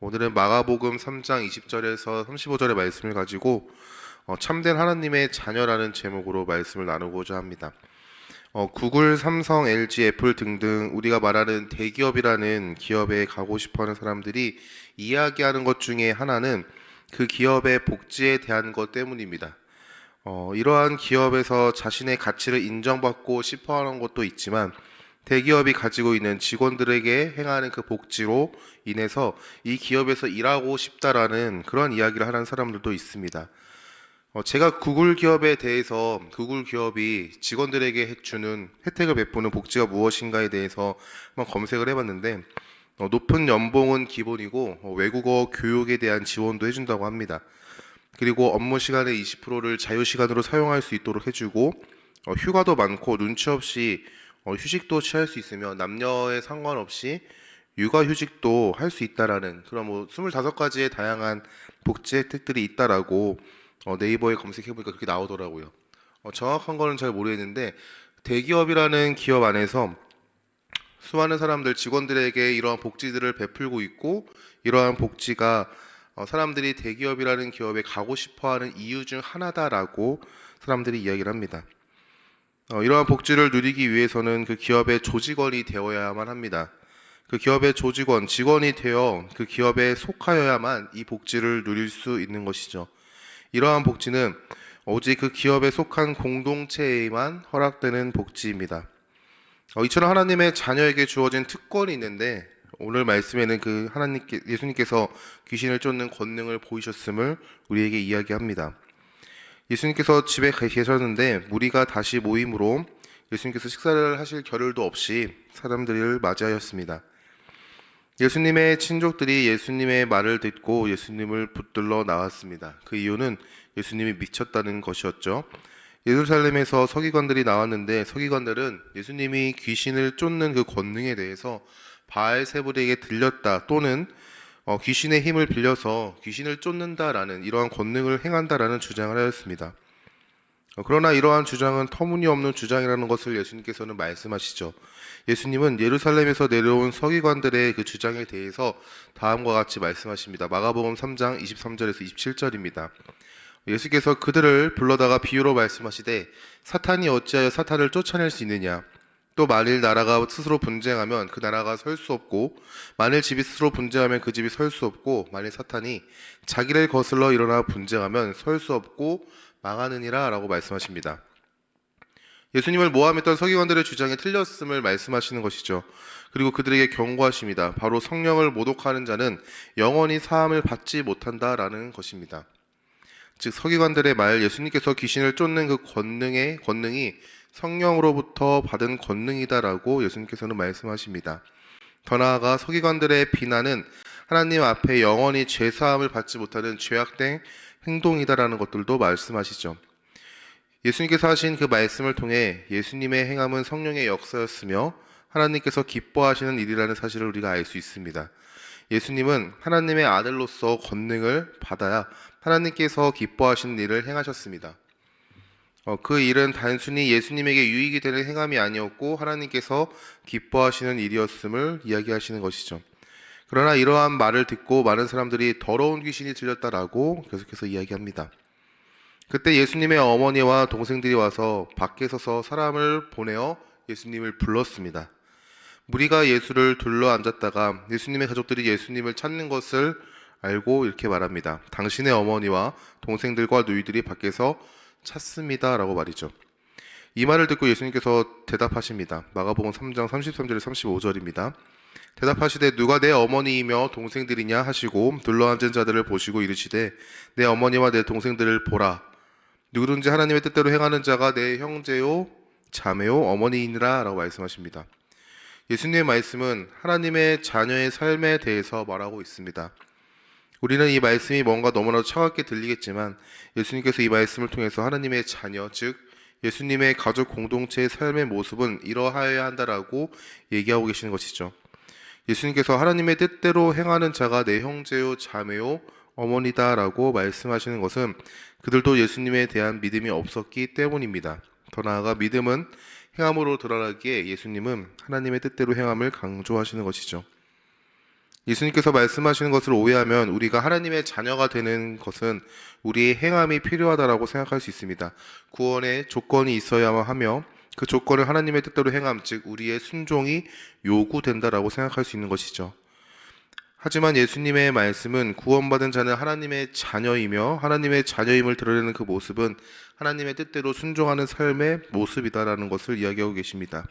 오늘은 마가복음 3장 20절에서 35절의 말씀을 가지고 참된 하나님의 자녀라는 제목으로 말씀을 나누고자 합니다. 구글, 삼성, LG, 애플 등등 우리가 말하는 대기업이라는 기업에 가고 싶어하는 사람들이 이야기하는 것 중에 하나는 그 기업의 복지에 대한 것 때문입니다. 이러한 기업에서 자신의 가치를 인정받고 싶어하는 것도 있지만 대기업이 가지고 있는 직원들에게 행하는 그 복지로 인해서 이 기업에서 일하고 싶다라는 그런 이야기를 하는 사람들도 있습니다. 제가 구글 기업에 대해서 구글 기업이 직원들에게 주는 혜택을 베푸는 복지가 무엇인가에 대해서 한번 검색을 해봤는데 높은 연봉은 기본이고 외국어 교육에 대한 지원도 해준다고 합니다. 그리고 업무 시간의 20%를 자유 시간으로 사용할 수 있도록 해주고 휴가도 많고 눈치 없이 휴식도 취할 수 있으며 남녀에 상관없이 육아휴직도 할 수 있다라는 그런 25가지의 다양한 복지 혜택들이 있다라고 네이버에 검색해보니까 그렇게 나오더라고요. 정확한 거는 잘 모르겠는데 대기업이라는 기업 안에서 수많은 사람들 직원들에게 이러한 복지들을 베풀고 있고 이러한 복지가 사람들이 대기업이라는 기업에 가고 싶어하는 이유 중 하나다라고 사람들이 이야기를 합니다. 이러한 복지를 누리기 위해서는 그 기업의 조직원이 되어야만 합니다. 그 기업의 조직원, 직원이 되어 그 기업에 속하여야만 이 복지를 누릴 수 있는 것이죠. 이러한 복지는 오직 그 기업에 속한 공동체에만 허락되는 복지입니다. 이처럼 하나님의 자녀에게 주어진 특권이 있는데 오늘 말씀에는 그 예수님께서 귀신을 쫓는 권능을 보이셨음을 우리에게 이야기합니다. 예수님께서 집에 계셨는데 무리가 다시 모임으로 예수님께서 식사를 하실 겨를도 없이 사람들을 맞이하였습니다. 예수님의 친족들이 예수님의 말을 듣고 예수님을 붙들러 나왔습니다. 그 이유는 예수님이 미쳤다는 것이었죠. 예루살렘에서 서기관들이 나왔는데 서기관들은 예수님이 귀신을 쫓는 그 권능에 대해서 바알세불에게 들렸다 또는 귀신의 힘을 빌려서 귀신을 쫓는다라는 이러한 권능을 행한다라는 주장을 하였습니다. 그러나 이러한 주장은 터무니없는 주장이라는 것을 예수님께서는 말씀하시죠. 예수님은 예루살렘에서 내려온 서기관들의 그 주장에 대해서 다음과 같이 말씀하십니다. 마가복음 3장 23절에서 27절입니다. 예수께서 그들을 불러다가 비유로 말씀하시되 사탄이 어찌하여 사탄을 쫓아낼 수 있느냐? 또 만일 나라가 스스로 분쟁하면 그 나라가 설 수 없고 만일 집이 스스로 분쟁하면 그 집이 설 수 없고 만일 사탄이 자기를 거슬러 일어나 분쟁하면 설 수 없고 망하느니라 라고 말씀하십니다. 예수님을 모함했던 서기관들의 주장이 틀렸음을 말씀하시는 것이죠. 그리고 그들에게 경고하십니다. 바로 성령을 모독하는 자는 영원히 사함을 받지 못한다라는 것입니다. 즉 서기관들의 말 예수님께서 귀신을 쫓는 그 권능이 성령으로부터 받은 권능이다라고 예수님께서는 말씀하십니다. 더 나아가 서기관들의 비난은 하나님 앞에 영원히 죄사함을 받지 못하는 죄악된 행동이다라는 것들도 말씀하시죠. 예수님께서 하신 그 말씀을 통해 예수님의 행함은 성령의 역사였으며 하나님께서 기뻐하시는 일이라는 사실을 우리가 알 수 있습니다. 예수님은 하나님의 아들로서 권능을 받아야 하나님께서 기뻐하시는 일을 행하셨습니다. 그 일은 단순히 예수님에게 유익이 되는 행함이 아니었고 하나님께서 기뻐하시는 일이었음을 이야기하시는 것이죠. 그러나 이러한 말을 듣고 많은 사람들이 더러운 귀신이 들렸다라고 계속해서 이야기합니다. 그때 예수님의 어머니와 동생들이 와서 밖에 서서 사람을 보내어 예수님을 불렀습니다. 무리가 예수를 둘러 앉았다가 예수님의 가족들이 예수님을 찾는 것을 알고 이렇게 말합니다. 당신의 어머니와 동생들과 누이들이 밖에서 찾습니다 라고 말이죠. 이 말을 듣고 예수님께서 대답하십니다. 마가복음 3장 33절에 35절입니다. 대답하시되 누가 내 어머니이며 동생들이냐 하시고 둘러앉은 자들을 보시고 이르시되 내 어머니와 내 동생들을 보라. 누구든지 하나님의 뜻대로 행하는 자가 내 형제요 자매요 어머니이니라 라고 말씀하십니다. 예수님의 말씀은 하나님의 자녀의 삶에 대해서 말하고 있습니다. 우리는 이 말씀이 뭔가 너무나도 차갑게 들리겠지만 예수님께서 이 말씀을 통해서 하나님의 자녀, 즉 예수님의 가족 공동체의 삶의 모습은 이러하여야 한다라고 얘기하고 계시는 것이죠. 예수님께서 하나님의 뜻대로 행하는 자가 내 형제요, 자매요, 어머니다라고 말씀하시는 것은 그들도 예수님에 대한 믿음이 없었기 때문입니다. 더 나아가 믿음은 행함으로 드러나기에 예수님은 하나님의 뜻대로 행함을 강조하시는 것이죠. 예수님께서 말씀하시는 것을 오해하면 우리가 하나님의 자녀가 되는 것은 우리의 행함이 필요하다라고 생각할 수 있습니다. 구원의 조건이 있어야만 하며 그 조건을 하나님의 뜻대로 행함, 즉 우리의 순종이 요구된다라고 생각할 수 있는 것이죠. 하지만 예수님의 말씀은 구원받은 자는 하나님의 자녀이며 하나님의 자녀임을 드러내는 그 모습은 하나님의 뜻대로 순종하는 삶의 모습이다라는 것을 이야기하고 계십니다.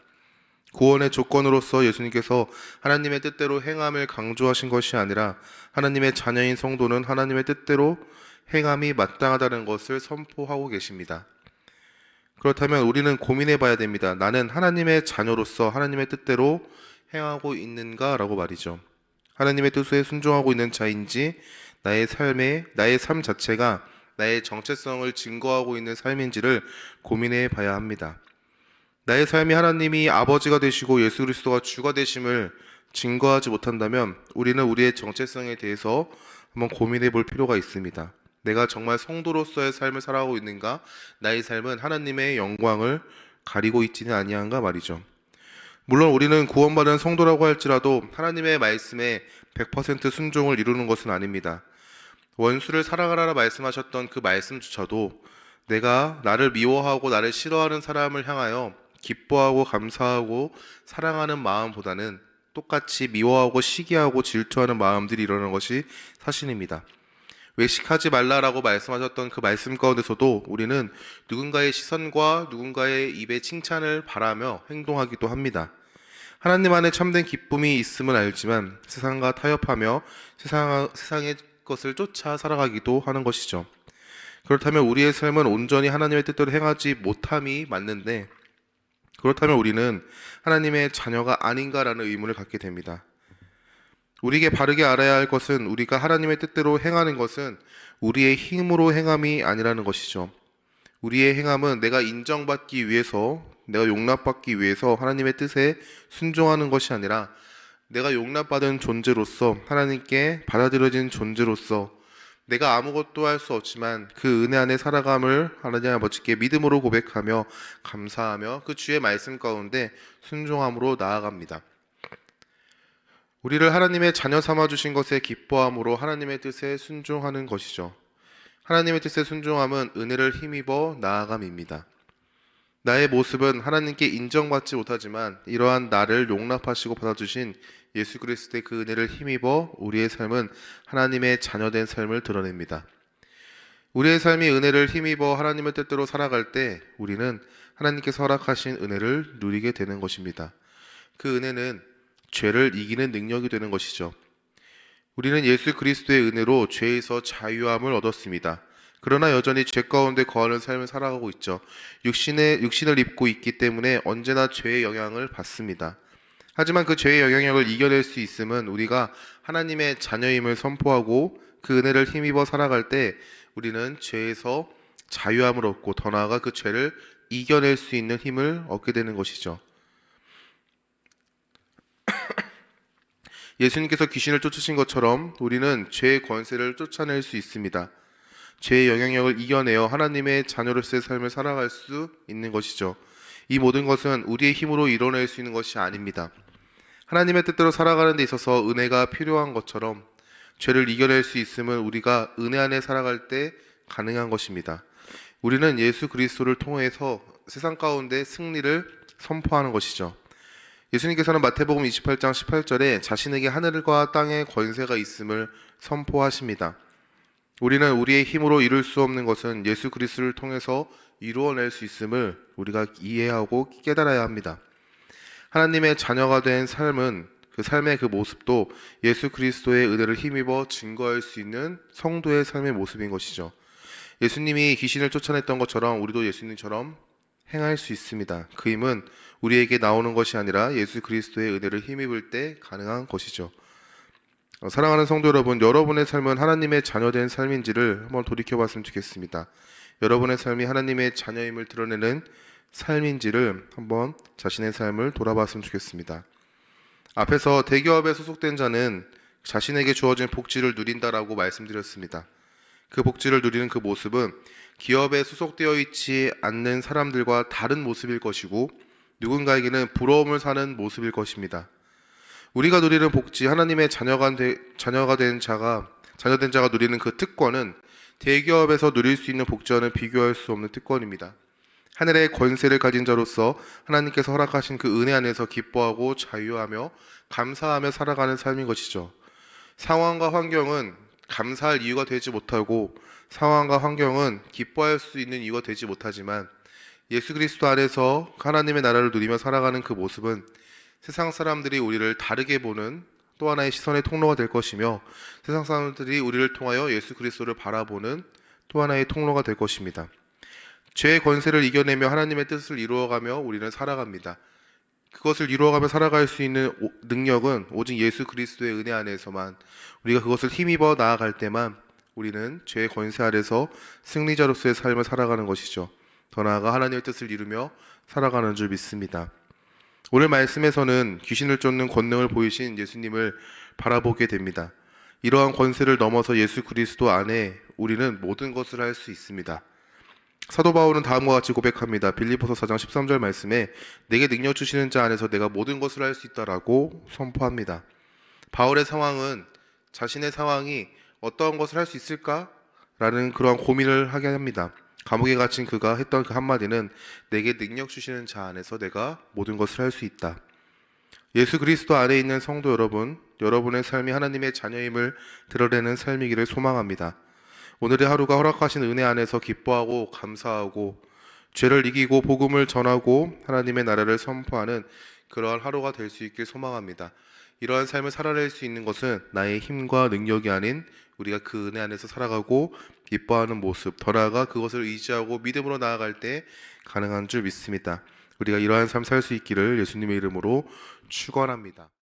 구원의 조건으로서 예수님께서 하나님의 뜻대로 행함을 강조하신 것이 아니라 하나님의 자녀인 성도는 하나님의 뜻대로 행함이 마땅하다는 것을 선포하고 계십니다. 그렇다면 우리는 고민해 봐야 됩니다. 나는 하나님의 자녀로서 하나님의 뜻대로 행하고 있는가? 라고 말이죠. 하나님의 뜻에 순종하고 있는 자인지 나의 삶 자체가 나의 정체성을 증거하고 있는 삶인지를 고민해 봐야 합니다. 나의 삶이 하나님이 아버지가 되시고 예수 그리스도가 주가 되심을 증거하지 못한다면 우리는 우리의 정체성에 대해서 한번 고민해 볼 필요가 있습니다. 내가 정말 성도로서의 삶을 살아가고 있는가? 나의 삶은 하나님의 영광을 가리고 있지는 아니한가 말이죠. 물론 우리는 구원받은 성도라고 할지라도 하나님의 말씀에 100% 순종을 이루는 것은 아닙니다. 원수를 사랑하라 말씀하셨던 그 말씀조차도 내가 나를 미워하고 나를 싫어하는 사람을 향하여 기뻐하고 감사하고 사랑하는 마음보다는 똑같이 미워하고 시기하고 질투하는 마음들이 일어나는 것이 사실입니다. 외식하지 말라라고 말씀하셨던 그 말씀 가운데서도 우리는 누군가의 시선과 누군가의 입의 칭찬을 바라며 행동하기도 합니다. 하나님 안에 참된 기쁨이 있음을 알지만 세상과 타협하며 세상의 것을 쫓아 살아가기도 하는 것이죠. 그렇다면 우리의 삶은 온전히 하나님의 뜻대로 행하지 못함이 맞는데 그렇다면 우리는 하나님의 자녀가 아닌가라는 의문을 갖게 됩니다. 우리에게 바르게 알아야 할 것은 우리가 하나님의 뜻대로 행하는 것은 우리의 힘으로 행함이 아니라는 것이죠. 우리의 행함은 내가 인정받기 위해서, 내가 용납받기 위해서 하나님의 뜻에 순종하는 것이 아니라 내가 용납받은 존재로서, 하나님께 받아들여진 존재로서 내가 아무것도 할 수 없지만 그 은혜 안에 살아감을 하나님 아버지께 믿음으로 고백하며 감사하며 그 주의 말씀 가운데 순종함으로 나아갑니다. 우리를 하나님의 자녀 삼아 주신 것에 기뻐함으로 하나님의 뜻에 순종하는 것이죠. 하나님의 뜻에 순종함은 은혜를 힘입어 나아감입니다. 나의 모습은 하나님께 인정받지 못하지만 이러한 나를 용납하시고 받아주신 예수 그리스도의 그 은혜를 힘입어 우리의 삶은 하나님의 자녀된 삶을 드러냅니다. 우리의 삶이 은혜를 힘입어 하나님의 뜻대로 살아갈 때 우리는 하나님께서 허락하신 은혜를 누리게 되는 것입니다. 그 은혜는 죄를 이기는 능력이 되는 것이죠. 우리는 예수 그리스도의 은혜로 죄에서 자유함을 얻었습니다. 그러나 여전히 죄 가운데 거하는 삶을 살아가고 있죠. 육신을 입고 있기 때문에 언제나 죄의 영향을 받습니다. 하지만 그 죄의 영향력을 이겨낼 수 있음은 우리가 하나님의 자녀임을 선포하고 그 은혜를 힘입어 살아갈 때 우리는 죄에서 자유함을 얻고 더 나아가 그 죄를 이겨낼 수 있는 힘을 얻게 되는 것이죠. 예수님께서 귀신을 쫓으신 것처럼 우리는 죄의 권세를 쫓아낼 수 있습니다. 죄의 영향력을 이겨내어 하나님의 자녀로서의 삶을 살아갈 수 있는 것이죠. 이 모든 것은 우리의 힘으로 이뤄낼 수 있는 것이 아닙니다. 하나님의 뜻대로 살아가는 데 있어서 은혜가 필요한 것처럼 죄를 이겨낼 수 있음은 우리가 은혜 안에 살아갈 때 가능한 것입니다. 우리는 예수 그리스도를 통해서 세상 가운데 승리를 선포하는 것이죠. 예수님께서는 마태복음 28장 18절에 자신에게 하늘과 땅의 권세가 있음을 선포하십니다. 우리는 우리의 힘으로 이룰 수 없는 것은 예수 그리스도를 통해서 이루어낼 수 있음을 우리가 이해하고 깨달아야 합니다. 하나님의 자녀가 된 삶은 그 삶의 그 모습도 예수 그리스도의 은혜를 힘입어 증거할 수 있는 성도의 삶의 모습인 것이죠. 예수님이 귀신을 쫓아냈던 것처럼 우리도 예수님처럼 행할 수 있습니다. 그 힘은 우리에게 나오는 것이 아니라 예수 그리스도의 은혜를 힘입을 때 가능한 것이죠. 사랑하는 성도 여러분, 여러분의 삶은 하나님의 자녀된 삶인지를 한번 돌이켜봤으면 좋겠습니다. 여러분의 삶이 하나님의 자녀임을 드러내는 삶인지를 한번 자신의 삶을 돌아봤으면 좋겠습니다. 앞에서 대기업에 소속된 자는 자신에게 주어진 복지를 누린다라고 말씀드렸습니다. 그 복지를 누리는 그 모습은 기업에 소속되어 있지 않는 사람들과 다른 모습일 것이고 누군가에게는 부러움을 사는 모습일 것입니다. 우리가 누리는 복지, 하나님의 자녀된 자가 누리는 그 특권은 대기업에서 누릴 수 있는 복지와는 비교할 수 없는 특권입니다. 하늘의 권세를 가진 자로서 하나님께서 허락하신 그 은혜 안에서 기뻐하고 자유하며 감사하며 살아가는 삶인 것이죠. 상황과 환경은 감사할 이유가 되지 못하고 상황과 환경은 기뻐할 수 있는 이유가 되지 못하지만 예수 그리스도 안에서 하나님의 나라를 누리며 살아가는 그 모습은 세상 사람들이 우리를 다르게 보는 또 하나의 시선의 통로가 될 것이며 세상 사람들이 우리를 통하여 예수 그리스도를 바라보는 또 하나의 통로가 될 것입니다. 죄의 권세를 이겨내며 하나님의 뜻을 이루어가며 우리는 살아갑니다. 그것을 이루어가며 살아갈 수 있는 능력은 오직 예수 그리스도의 은혜 안에서만, 우리가 그것을 힘입어 나아갈 때만 우리는 죄의 권세 아래서 승리자로서의 삶을 살아가는 것이죠. 더 나아가 하나님의 뜻을 이루며 살아가는 줄 믿습니다. 오늘 말씀에서는 귀신을 쫓는 권능을 보이신 예수님을 바라보게 됩니다. 이러한 권세를 넘어서 예수 그리스도 안에 우리는 모든 것을 할 수 있습니다. 사도 바울은 다음과 같이 고백합니다. 빌립보서 4장 13절 말씀에 내게 능력 주시는 자 안에서 내가 모든 것을 할 수 있다라고 선포합니다. 바울의 상황은 자신의 상황이 어떠한 것을 할 수 있을까라는 그러한 고민을 하게 합니다. 감옥에 갇힌 그가 했던 그 한마디는 내게 능력 주시는 자 안에서 내가 모든 것을 할 수 있다. 예수 그리스도 안에 있는 성도 여러분, 여러분의 삶이 하나님의 자녀임을 드러내는 삶이기를 소망합니다. 오늘의 하루가 허락하신 은혜 안에서 기뻐하고 감사하고 죄를 이기고 복음을 전하고 하나님의 나라를 선포하는 그러한 하루가 될 수 있길 소망합니다. 이러한 삶을 살아낼 수 있는 것은 나의 힘과 능력이 아닌 우리가 그 은혜 안에서 살아가고 기뻐하는 모습, 더 나아가 그것을 의지하고 믿음으로 나아갈 때 가능한 줄 믿습니다. 우리가 이러한 삶 살 수 있기를 예수님의 이름으로 축원합니다.